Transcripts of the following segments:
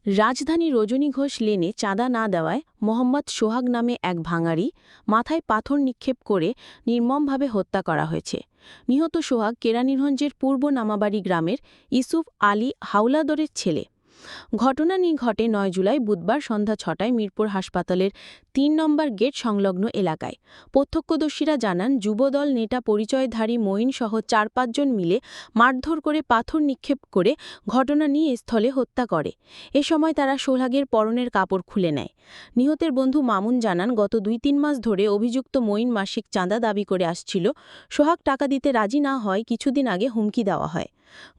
রাজধানী রজনী ঘোষ লেনে চাঁদা না দেওয়ায় মোহাম্মদ সোহাগ নামে এক ভাঙাড়ি মাথায় পাথর নিক্ষেপ করে নির্মমভাবে হত্যা করা হয়েছে। নিহত সোহাগ কেরানীগঞ্জের পূর্ব নামাবাড়ি গ্রামের ইসুফ আলী হাওলাদরের ছেলে। ঘটনা ঘটে ৯ জুলাই বুধবার সন্ধ্যা ৬টায় মিরপুর হাসপাতালের ৩ নম্বর গেট সংলগ্ন এলাকায়। প্রত্যক্ষদর্শীরা জানান, যুবদল নেতা পরিচয়ধারী মঈনসহ ৪-৫ জন মিলে মারধর করে পাথর নিক্ষেপ করে ঘটনা নিয়ে স্থলে হত্যা করে। এ সময় তারা সোহাগের পরনের কাপড় খুলে নেয়। নিহতের বন্ধু মামুন জানান, গত ২-৩ মাস ধরে অভিযুক্ত মঈন মাসিক চাঁদা দাবি করে আসছিল। সোহাগ টাকা দিতে রাজি না হয় কিছুদিন আগে হুমকি দেওয়া হয়।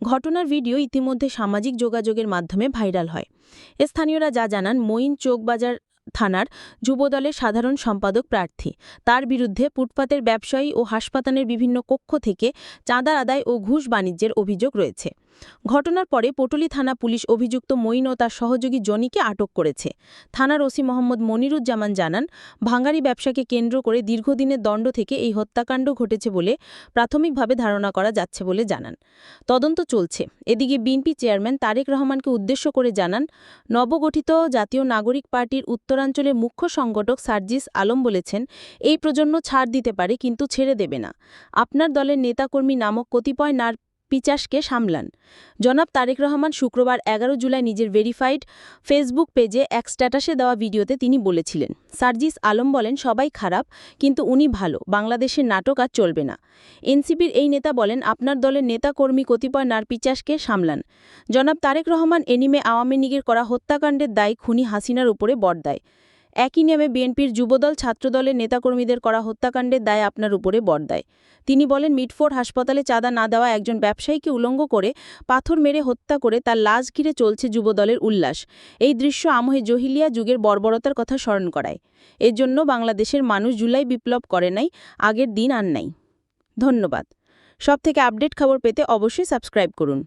ঘটনার ভিডিও ইতিমধ্যে সামাজিক যোগাযোগের মাধ্যমে ভাইরাল হয়। স্থানীয়রা যা জানান, মঈন চোকবাজার থানার যুবদলের সাধারণ সম্পাদক প্রার্থী। তার বিরুদ্ধে ফুটপাতের ব্যবসায়ী ও হাসপাতালের বিভিন্ন কক্ষ থেকে চাঁদা আদায় ও ঘুষ বাণিজ্যের অভিযোগ রয়েছে। ঘটনার পরে পটুলী থানা পুলিশ অভিযুক্ত মঈন ও তার সহযোগী জনিকে আটক করেছে। থানার ওসি মোহাম্মদ মনিরুজ্জামান জানান, ভাঙাড়ি ব্যবসাকে কেন্দ্র করে দীর্ঘদিনের দ্বন্দ্ব থেকে এই হত্যাকাণ্ড ঘটেছে বলে প্রাথমিকভাবে ধারণা করা যাচ্ছে বলে জানান। তদন্ত চলছে। এদিকে বিএনপি চেয়ারম্যান তারেক রহমানকে উদ্দেশ্য করে জানান, নবগঠিত জাতীয় নাগরিক পার্টির উত্তরাঞ্চলের মুখ্য সংগঠক সার্জিস আলম বলেছেন, এই প্রজন্ম ছাড় দিতে পারে কিন্তু ছেড়ে দেবে না। আপনার দলের নেতাকর্মী নামক কতিপয় নার পিচাসকে সামলান। জনাব তারেক রহমান শুক্রবার ১১ জুলাই নিজের ভেরিফাইড ফেসবুক পেজে এক স্ট্যাটাসে দেওয়া ভিডিওতে তিনি বলেছিলেন, সার্জিস আলম বলেন, সবাই খারাপ কিন্তু উনি ভালো, বাংলাদেশের নাটক আর চলবে না। এনসিপির এই নেতা বলেন, আপনার দলের নেতাকর্মী কতিপয় নার পিচাসকে সামলান। জনাব তারেক রহমান এনিমে আওয়ামী লীগের করা হত্যাকাণ্ডের দায় খুনি হাসিনার উপরে বর্তায়। একই নিয়মে বিএনপির যুবদল ছাত্রদলের নেতাকর্মীদের করা হত্যাকাণ্ডের দায় আপনার উপরে বর্তায়। তিনি বলেন, মিটফোর্ড হাসপাতালে চাঁদা না দেওয়া একজন ব্যবসায়ীকে উলঙ্গ করে পাথর মেরে হত্যা করে তার লাশ ঘিরে চলছে যুবদলের উল্লাস। এই দৃশ্য আমহে জহিলিয়া যুগের বর্বরতার কথা স্মরণ করায়। এর জন্য বাংলাদেশের মানুষ জুলাই বিপ্লব করে নাই, আগের দিন আর নাই। ধন্যবাদ। সবথেকে আপডেট খবর পেতে অবশ্যই সাবস্ক্রাইব করুন।